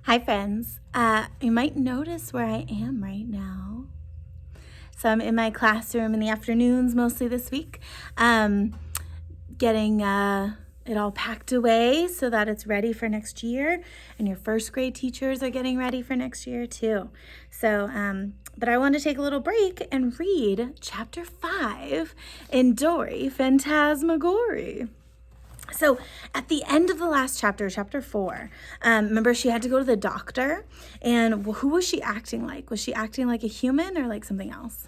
Hi, friends. You might notice where I am right now. So I'm in my classroom in the afternoons, mostly this week, getting it all packed away so that it's ready for next year. And your first grade teachers are getting ready for next year too. So, but I want to take a little break and read chapter 5 in Dory, Fantasmagory. So at the end of the last chapter, chapter 4, remember she had to go to the doctor, and who was she acting like? Was she acting like a human or like something else?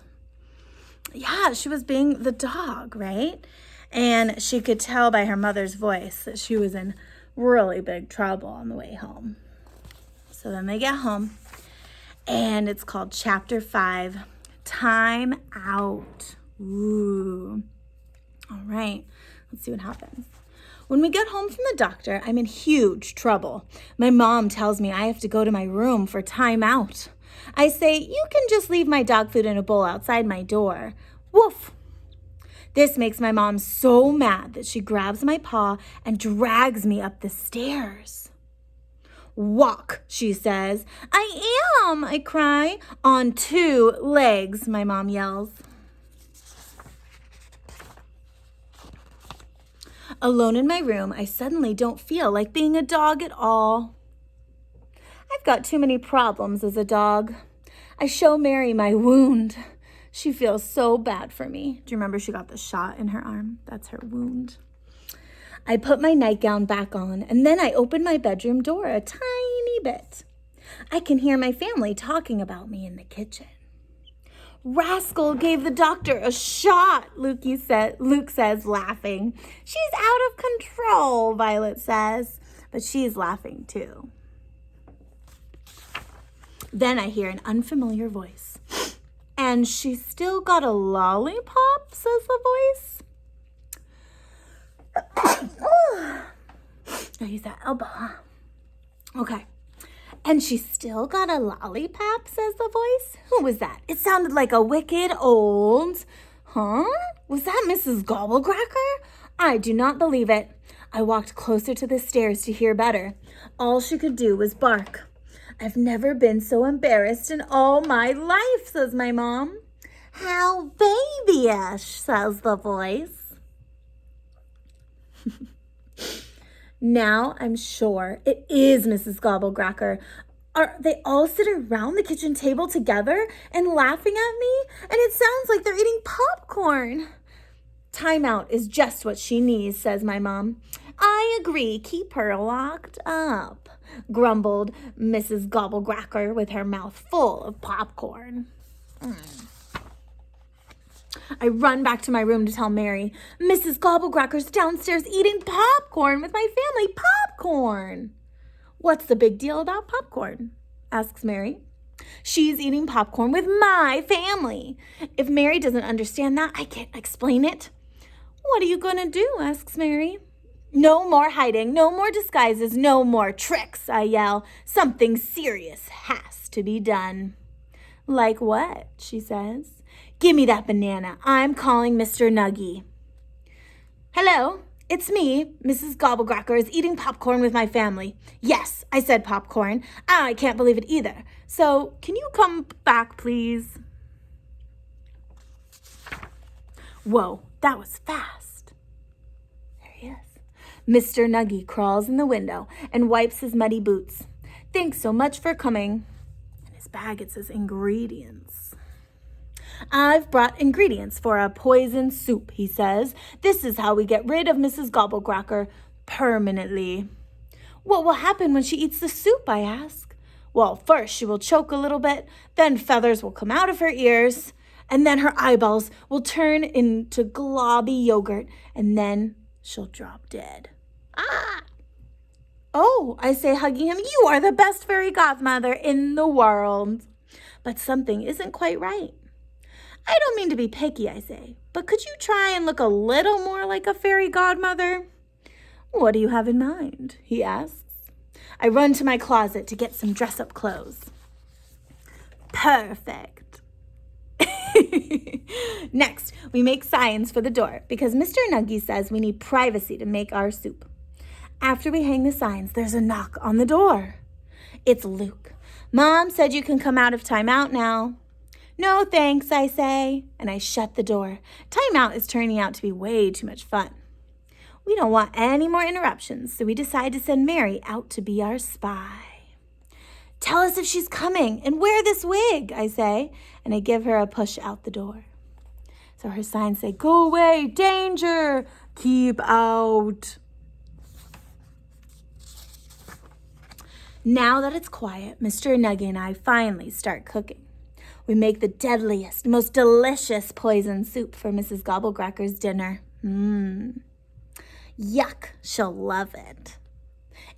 Yeah, she was being the dog, right? And she could tell by her mother's voice that she was in really big trouble on the way home. So then they get home, and it's called chapter 5, Time Out. Ooh. All right, let's see what happens. When we get home from the doctor, I'm in huge trouble. My mom tells me I have to go to my room for time out. I say, you can just leave my dog food in a bowl outside my door. Woof! This makes my mom so mad that she grabs my paw and drags me up the stairs. Walk, she says. I am, I cry. On 2 legs, my mom yells. Alone in my room, I suddenly don't feel like being a dog at all. I've got too many problems as a dog. I show Mary my wound. She feels so bad for me. Do you remember she got the shot in her arm? That's her wound. I put my nightgown back on, and then I open my bedroom door a tiny bit. I can hear my family talking about me in the kitchen. Rascal gave the doctor a shot, Luke says, laughing. She's out of control, Violet says, but she's laughing too. Then I hear an unfamiliar voice. And she's still got a lollipop, says the voice. I use that elbow, huh? Okay. And she's still got a lollipop, says the voice. Who was that? It sounded like a wicked old... Huh? Was that Mrs. Gobblecracker? I do not believe it. I walked closer to the stairs to hear better. All she could do was bark. I've never been so embarrassed in all my life, says my mom. How babyish, says the voice. Now I'm sure it is Mrs. Gobblecracker. Are they all sitting around the kitchen table together and laughing at me? And it sounds like they're eating popcorn. Timeout is just what she needs, says my mom. I agree, keep her locked up, grumbled Mrs. Gobblecracker with her mouth full of popcorn. I run back to my room to tell Mary, Mrs. Gobblecracker's downstairs eating popcorn with my family. Popcorn! What's the big deal about popcorn? Asks Mary. She's eating popcorn with my family. If Mary doesn't understand that, I can't explain it. What are you going to do? Asks Mary. No more hiding, no more disguises, no more tricks, I yell. Something serious has to be done. Like what? She says. Give me that banana. I'm calling Mr. Nuggy. Hello, it's me. Mrs. Gobblecracker is eating popcorn with my family. Yes, I said popcorn. I can't believe it either. So, can you come back, please? Whoa, that was fast. There he is. Mr. Nuggy crawls in the window and wipes his muddy boots. Thanks so much for coming. In his bag it says ingredients. I've brought ingredients for a poison soup, he says. This is how we get rid of Mrs. Gobblecracker permanently. What will happen when she eats the soup, I ask. Well, first she will choke a little bit, then feathers will come out of her ears, and then her eyeballs will turn into globby yogurt, and then she'll drop dead. Ah! Oh, I say, hugging him, you are the best fairy godmother in the world. But something isn't quite right. I don't mean to be picky, I say, but could you try and look a little more like a fairy godmother? What do you have in mind? He asks. I run to my closet to get some dress-up clothes. Perfect. Next, we make signs for the door because Mr. Nuggy says we need privacy to make our soup. After we hang the signs, there's a knock on the door. It's Luke. Mom said you can come out of timeout now. No, thanks, I say, and I shut the door. Timeout is turning out to be way too much fun. We don't want any more interruptions, so we decide to send Mary out to be our spy. Tell us if she's coming and wear this wig, I say, and I give her a push out the door. So her signs say, go away, danger, keep out. Now that it's quiet, Mr. Nuggy and I finally start cooking. We make the deadliest, most delicious poison soup for Mrs. Gobblecracker's dinner. Yuck, she'll love it.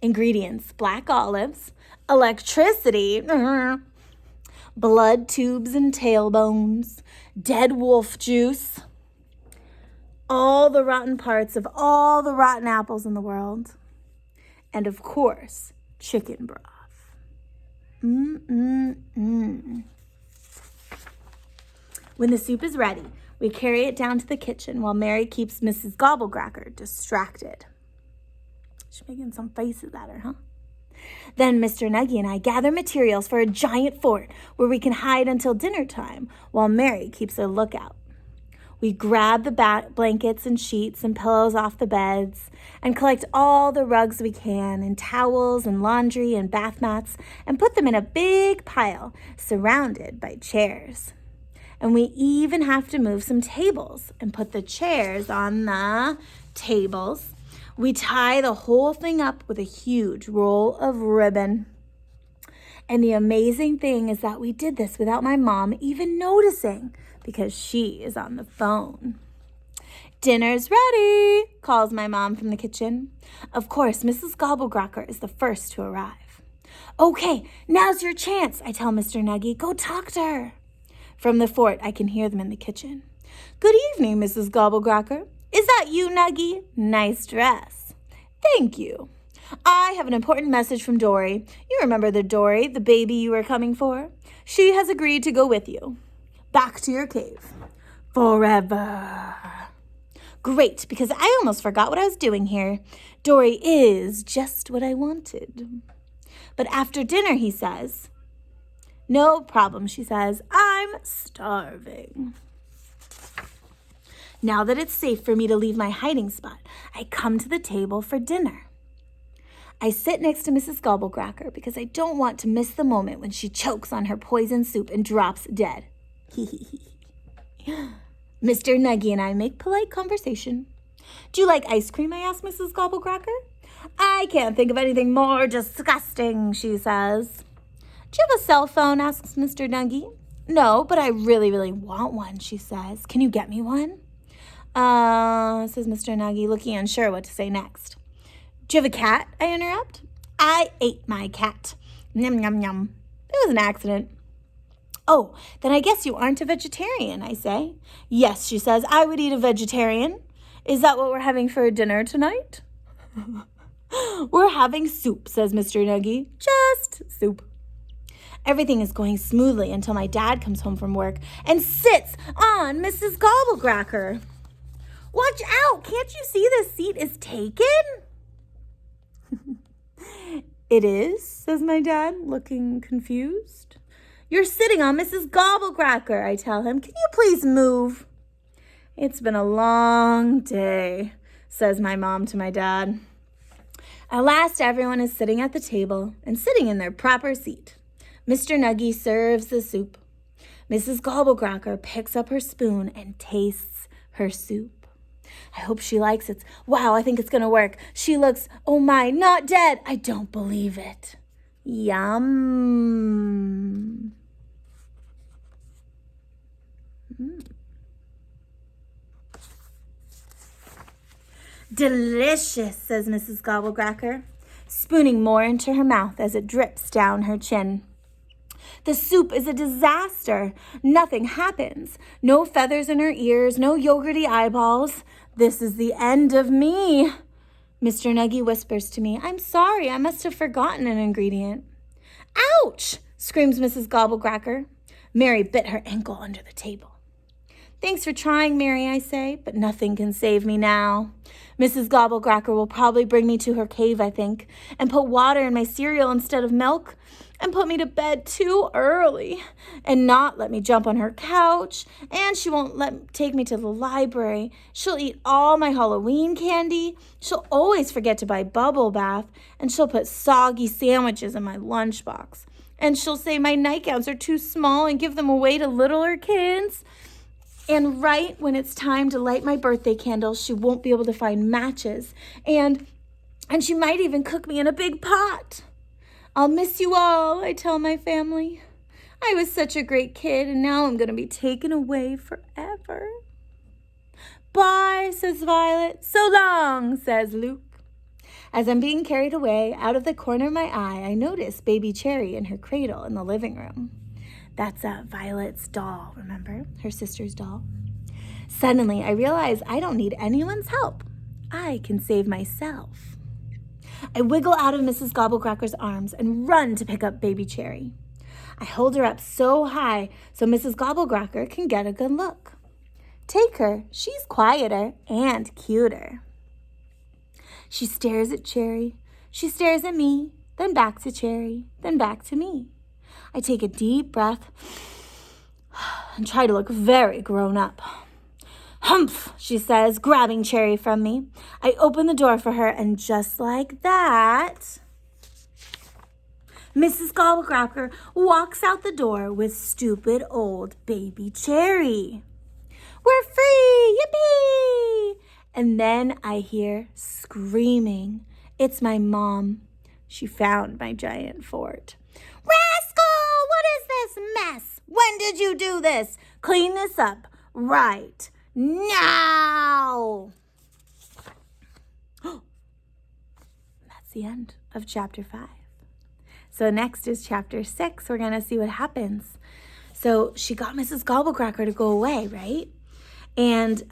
Ingredients: black olives, electricity, blood tubes and tailbones, dead wolf juice, all the rotten parts of all the rotten apples in the world, and of course, chicken broth. When the soup is ready, we carry it down to the kitchen while Mary keeps Mrs. Gobblecracker distracted. She's making some faces at her, huh? Then Mr. Nuggy and I gather materials for a giant fort where we can hide until dinner time while Mary keeps a lookout. We grab the blankets and sheets and pillows off the beds and collect all the rugs we can and towels and laundry and bath mats and put them in a big pile surrounded by chairs. And we even have to move some tables and put the chairs on the tables. We tie the whole thing up with a huge roll of ribbon. And the amazing thing is that we did this without my mom even noticing because she is on the phone. Dinner's ready, calls my mom from the kitchen. Of course, Mrs. Gobblecracker is the first to arrive. Okay, now's your chance, I tell Mr. Nuggy. Go talk to her. From the fort, I can hear them in the kitchen. Good evening, Mrs. Gobblecracker. Is that you, Nuggy? Nice dress. Thank you. I have an important message from Dory. You remember the Dory, the baby you were coming for? She has agreed to go with you. Back to your cave. Forever. Great, because I almost forgot what I was doing here. Dory is just what I wanted. But after dinner, he says, no problem, she says. I'm starving. Now that it's safe for me to leave my hiding spot, I come to the table for dinner. I sit next to Mrs. Gobblecracker because I don't want to miss the moment when she chokes on her poison soup and drops dead. Mr. Nuggy and I make polite conversation. Do you like ice cream, I ask Mrs. Gobblecracker. I can't think of anything more disgusting, she says. Do you have a cell phone, asks Mr. Nuggy. No, but I really, really want one, she says. Can you get me one? Says Mr. Nuggy, looking unsure what to say next. Do you have a cat? I interrupt. I ate my cat. Yum, yum, yum. It was an accident. Oh, then I guess you aren't a vegetarian, I say. Yes, she says, I would eat a vegetarian. Is that what we're having for dinner tonight? We're having soup, says Mr. Nuggy. Just soup. Everything is going smoothly until my dad comes home from work and sits on Mrs. Gobblecracker. Watch out! Can't you see the seat is taken? It is, says my dad, looking confused. You're sitting on Mrs. Gobblecracker, I tell him. Can you please move? It's been a long day, says my mom to my dad. At last, everyone is sitting at the table and sitting in their proper seat. Mr. Nuggy serves the soup. Mrs. Gobblecracker picks up her spoon and tastes her soup. I hope she likes it. Wow, I think it's going to work. She looks, oh my, not dead. I don't believe it. Yum. Delicious, says Mrs. Gobblecracker, spooning more into her mouth as it drips down her chin. The soup is a disaster. Nothing happens. No feathers in her ears, no yogurty eyeballs. This is the end of me. Mr. Nuggy whispers to me, I'm sorry, I must have forgotten an ingredient. Ouch, screams Mrs. Gobblecracker. Mary bit her ankle under the table. Thanks for trying, Mary, I say, but nothing can save me now. Mrs. Gobblecracker will probably bring me to her cave, I think, and put water in my cereal instead of milk, and put me to bed too early, and not let me jump on her couch, and she won't take me to the library. She'll eat all my Halloween candy. She'll always forget to buy bubble bath, and she'll put soggy sandwiches in my lunchbox. And she'll say my nightgowns are too small and give them away to littler kids. And right when it's time to light my birthday candles, she won't be able to find matches. And she might even cook me in a big pot. I'll miss you all, I tell my family. I was such a great kid, and now I'm going to be taken away forever. Bye, says Violet. So long, says Luke. As I'm being carried away, out of the corner of my eye, I notice baby Cherry in her cradle in the living room. That's Violet's doll, remember? Her sister's doll. Suddenly, I realize I don't need anyone's help. I can save myself. I wiggle out of Mrs. Gobblecracker's arms and run to pick up baby Cherry. I hold her up so high so Mrs. Gobblecracker can get a good look. Take her. She's quieter and cuter. She stares at Cherry. She stares at me, then back to Cherry, then back to me. I take a deep breath and try to look very grown up. Humph, she says, grabbing Cherry from me. I open the door for her, and just like that, Mrs. Gobblecracker walks out the door with stupid old baby Cherry. We're free! Yippee! And then I hear screaming. It's my mom. She found my giant fort. Rascal! What is this mess? When did you do this? Clean this up right now! That's the end of chapter 5. So next is chapter 6. We're going to see what happens. So she got Mrs. Gobblecracker to go away, right? And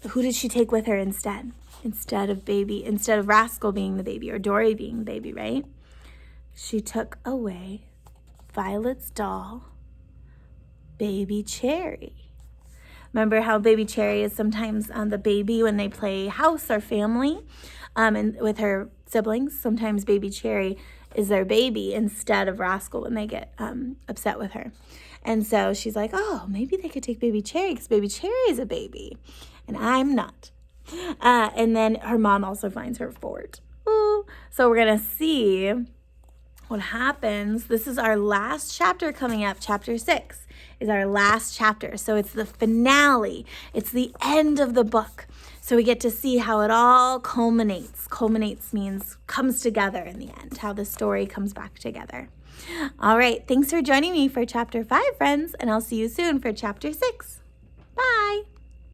who did she take with her instead? Instead of Rascal being the baby or Dory being the baby, right? She took away Violet's doll, baby Cherry. Remember how baby Cherry is sometimes the baby when they play house or family and with her siblings. Sometimes baby Cherry is their baby instead of Rascal when they get upset with her. And so she's like, oh, maybe they could take baby Cherry because baby Cherry is a baby and I'm not. And then her mom also finds her fort. Ooh. So we're going to see what happens. This is our last chapter coming up. Chapter 6 is our last chapter. So it's the finale. It's the end of the book. So we get to see how it all culminates. Culminates means comes together in the end, how the story comes back together. All right. Thanks for joining me for chapter 5, friends, and I'll see you soon for chapter 6.